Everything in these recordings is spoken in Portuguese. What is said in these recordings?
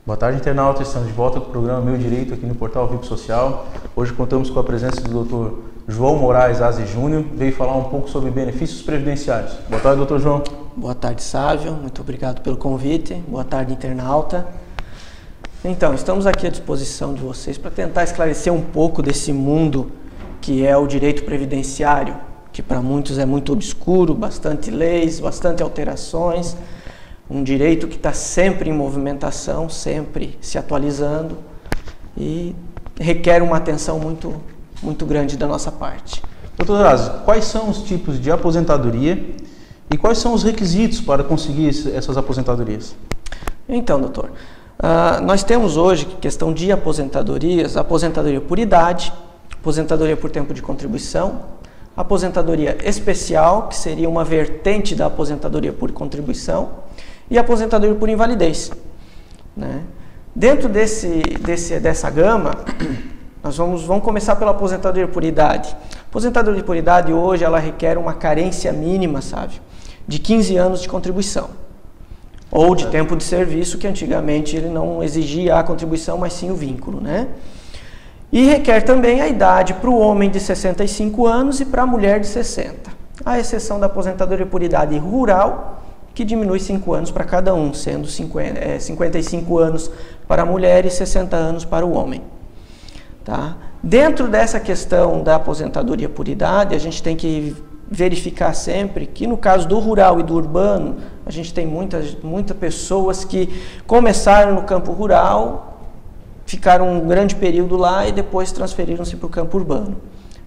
Boa tarde, internauta. Estamos de volta com o programa Meu Direito aqui no Portal VIP Social. Hoje contamos com a presença do Dr. João Moraes Aze Júnior, veio falar um pouco sobre benefícios previdenciários. Boa tarde, Dr. João. Boa tarde, Sávio. Muito obrigado pelo convite. Boa tarde, internauta. Então, estamos aqui à disposição de vocês para tentar esclarecer um pouco desse mundo que é o direito previdenciário, que para muitos é muito obscuro, bastante leis, bastante alterações, um direito que está sempre em movimentação, sempre se atualizando e requer uma atenção muito grande da nossa parte. Dr. Aze, quais são os tipos de aposentadoria e quais são os requisitos para conseguir essas aposentadorias? Então, doutor, nós temos hoje questão de aposentadorias, aposentadoria por idade, aposentadoria por tempo de contribuição, aposentadoria especial, que seria uma vertente da aposentadoria por contribuição, e aposentadoria por invalidez, né? Dentro dessa gama, nós vamos começar pela aposentadoria por idade. A aposentadoria por idade hoje ela requer uma carência mínima, sabe, de 15 anos de contribuição, ou de tempo de serviço, que antigamente ele não exigia a contribuição, mas sim o vínculo, né? E requer também a idade para o homem de 65 anos e para a mulher de 60, à exceção da aposentadoria por idade rural, que diminui 5 anos para cada um, sendo 55 anos para a mulher e 60 anos para o homem. Tá? Dentro dessa questão da aposentadoria por idade, a gente tem que verificar sempre que no caso do rural e do urbano, a gente tem muitas pessoas que começaram no campo rural, ficaram um grande período lá e depois transferiram-se para o campo urbano.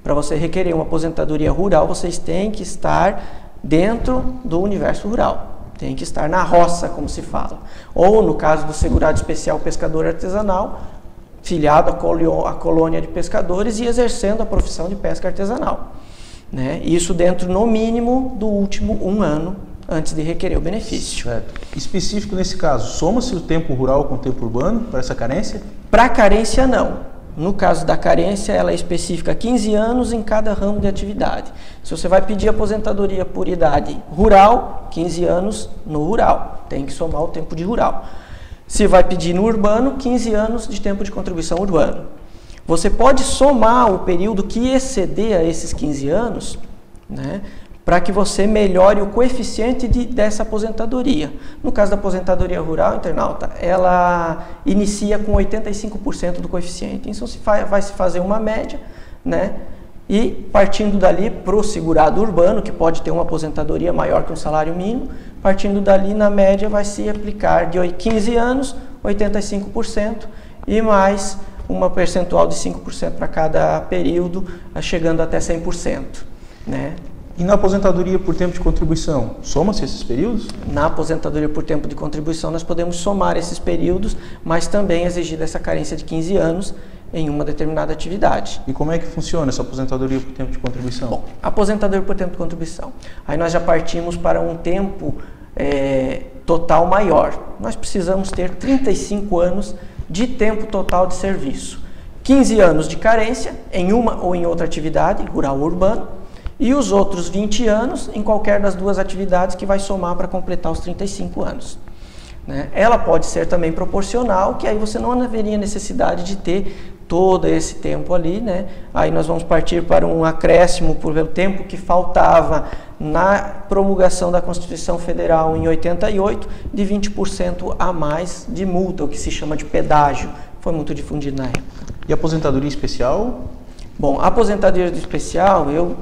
Para você requerer uma aposentadoria rural, vocês têm que estar dentro do universo rural. Tem que estar na roça, como se fala. Ou, no caso do segurado especial pescador artesanal, filiado à colônia de pescadores e exercendo a profissão de pesca artesanal, né? Isso dentro, no mínimo, do último 1 ano antes de requerer o benefício. Certo. Específico nesse caso, soma-se o tempo rural com o tempo urbano para essa carência? Para carência, não. No caso da carência, ela é específica 15 anos em cada ramo de atividade. Se você vai pedir aposentadoria por idade rural, 15 anos no rural, tem que somar o tempo de rural. Se vai pedir no urbano, 15 anos de tempo de contribuição urbano. Você pode somar o período que exceder a esses 15 anos, né, para que você melhore o coeficiente dessa aposentadoria. No caso da aposentadoria rural, internauta, ela inicia com 85% do coeficiente. Então vai se fazer uma média, né? E partindo dali para o segurado urbano, que pode ter uma aposentadoria maior que um salário mínimo, partindo dali na média vai se aplicar de 15 anos, 85% e mais uma percentual de 5% para cada período, chegando até 100%, né? E na aposentadoria por tempo de contribuição, soma-se esses períodos? Na aposentadoria por tempo de contribuição, nós podemos somar esses períodos, mas também exigir essa carência de 15 anos em uma determinada atividade. E como é que funciona essa aposentadoria por tempo de contribuição? Bom, aposentadoria por tempo de contribuição. Aí nós já partimos para um tempo total maior. Nós precisamos ter 35 anos de tempo total de serviço. 15 anos de carência em uma ou em outra atividade, rural ou urbano, e os outros 20 anos em qualquer das duas atividades que vai somar para completar os 35 anos. Né? Ela pode ser também proporcional, que aí você não haveria necessidade de ter todo esse tempo ali, né? Aí nós vamos partir para um acréscimo por o tempo que faltava na promulgação da Constituição Federal em 88, de 20% a mais de multa, o que se chama de pedágio. Foi muito difundido na época. E a aposentadoria especial? Bom, a aposentadoria especial, eu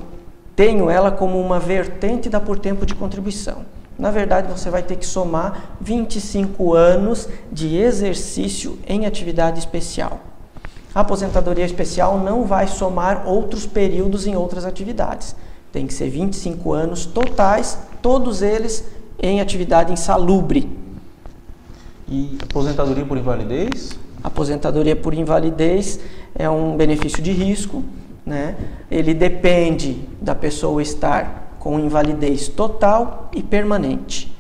tenho ela como uma vertente da por tempo de contribuição. Na verdade, você vai ter que somar 25 anos de exercício em atividade especial. A aposentadoria especial não vai somar outros períodos em outras atividades. Tem que ser 25 anos totais, todos eles em atividade insalubre. E aposentadoria por invalidez? Aposentadoria por invalidez é um benefício de risco, né? Ele depende da pessoa estar com invalidez total e permanente,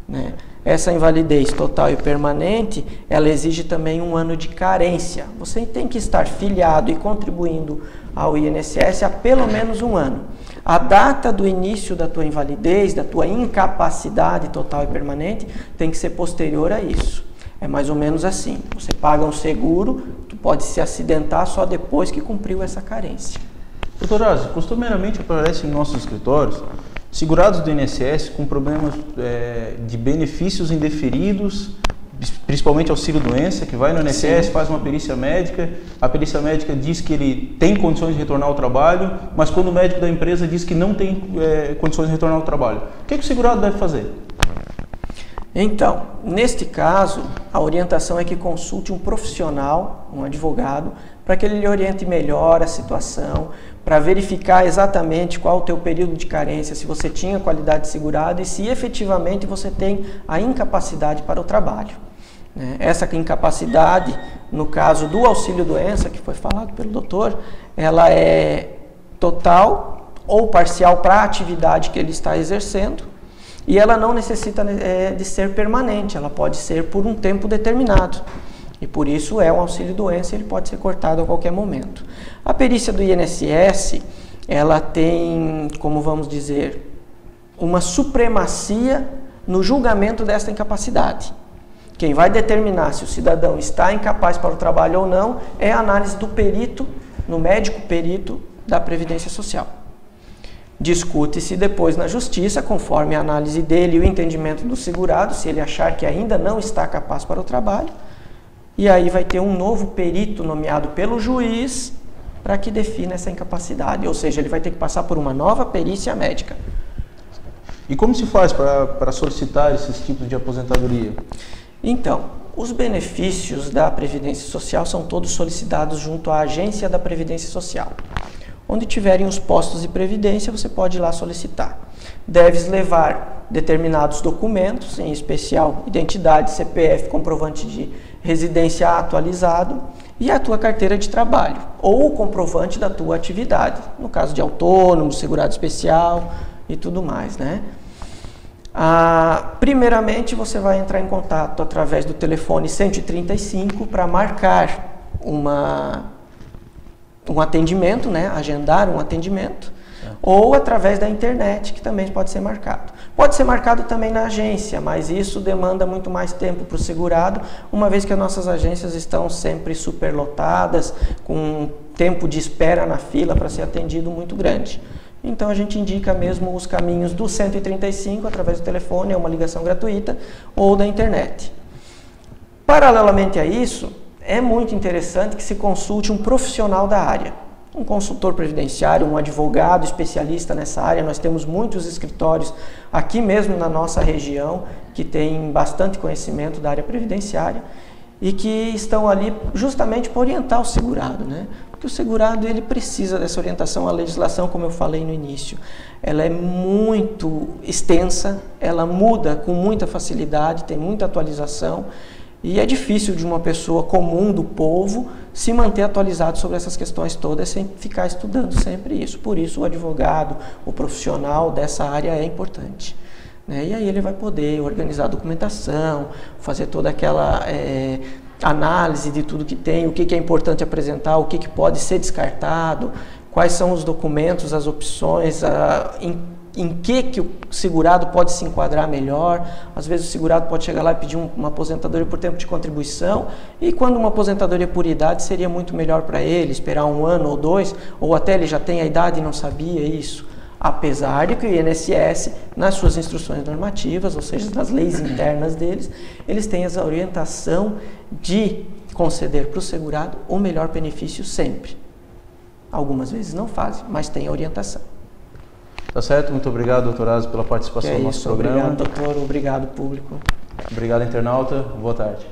né? Essa invalidez total e permanente, ela exige também 1 ano de carência. Você tem que estar filiado e contribuindo ao INSS há pelo menos 1 ano. A data do início da tua invalidez, da tua incapacidade total e permanente, tem que ser posterior a isso. É mais ou menos assim. Você paga um seguro, tu pode se acidentar só depois que cumpriu essa carência. Doutor Aze, costumeiramente aparecem em nossos escritórios segurados do INSS com problemas de benefícios indeferidos, principalmente auxílio-doença, que vai no INSS, Sim. faz uma perícia médica, a perícia médica diz que ele tem condições de retornar ao trabalho, mas quando o médico da empresa diz que não tem condições de retornar ao trabalho, o que o segurado deve fazer? Então, neste caso, a orientação é que consulte um profissional, um advogado, para que ele lhe oriente melhor a situação, para verificar exatamente qual o teu período de carência, se você tinha qualidade de segurado e se efetivamente você tem a incapacidade para o trabalho. Essa incapacidade, no caso do auxílio-doença, que foi falado pelo doutor, ela é total ou parcial para a atividade que ele está exercendo e ela não necessita de ser permanente, ela pode ser por um tempo determinado. E por isso é um auxílio-doença, ele pode ser cortado a qualquer momento. A perícia do INSS, ela tem, como vamos dizer, uma supremacia no julgamento desta incapacidade. Quem vai determinar se o cidadão está incapaz para o trabalho ou não é a análise do perito, no médico perito da Previdência Social. Discute-se depois na justiça, conforme a análise dele e o entendimento do segurado, se ele achar que ainda não está capaz para o trabalho, e aí vai ter um novo perito nomeado pelo juiz para que defina essa incapacidade, ou seja, ele vai ter que passar por uma nova perícia médica. E como se faz para solicitar esses tipos de aposentadoria? Então, os benefícios da Previdência Social são todos solicitados junto à Agência da Previdência Social. Onde tiverem os postos de previdência, você pode ir lá solicitar. Deves levar determinados documentos, em especial identidade, CPF, comprovante de residência atualizado e a tua carteira de trabalho, ou o comprovante da tua atividade, no caso de autônomo, segurado especial e tudo mais, né? Primeiramente, você vai entrar em contato através do telefone 135 para marcar um atendimento, né? Agendar um atendimento, ou através da internet, que também pode ser marcado. Pode ser marcado também na agência, mas isso demanda muito mais tempo para o segurado, uma vez que as nossas agências estão sempre superlotadas, com um tempo de espera na fila para ser atendido muito grande. Então a gente indica mesmo os caminhos do 135, através do telefone, é uma ligação gratuita, ou da internet. Paralelamente a isso, é muito interessante que se consulte um profissional da área, um consultor previdenciário, um advogado especialista nessa área. Nós temos muitos escritórios aqui mesmo na nossa região que têm bastante conhecimento da área previdenciária e que estão ali justamente para orientar o segurado, né? Porque o segurado ele precisa dessa orientação. A legislação, como eu falei no início, ela é muito extensa, ela muda com muita facilidade, tem muita atualização. E é difícil de uma pessoa comum do povo se manter atualizado sobre essas questões todas sem ficar estudando sempre isso. Por isso o advogado, o profissional dessa área é importante, né? E aí ele vai poder organizar a documentação, fazer toda aquela análise de tudo que tem, o que é importante apresentar, o que pode ser descartado, quais são os documentos, as opções, em que o segurado pode se enquadrar melhor. Às vezes o segurado pode chegar lá e pedir uma aposentadoria por tempo de contribuição, e quando uma aposentadoria por idade seria muito melhor para ele, esperar 1 ano ou 2, ou até ele já tem a idade e não sabia isso. Apesar de que o INSS, nas suas instruções normativas, ou seja, nas leis internas deles, eles têm essa orientação de conceder para o segurado o melhor benefício sempre. Algumas vezes não fazem, mas tem a orientação. Tá certo, muito obrigado, doutor Aze, pela participação no nosso programa. Obrigado, doutor, obrigado, público. Obrigado, internauta, boa tarde.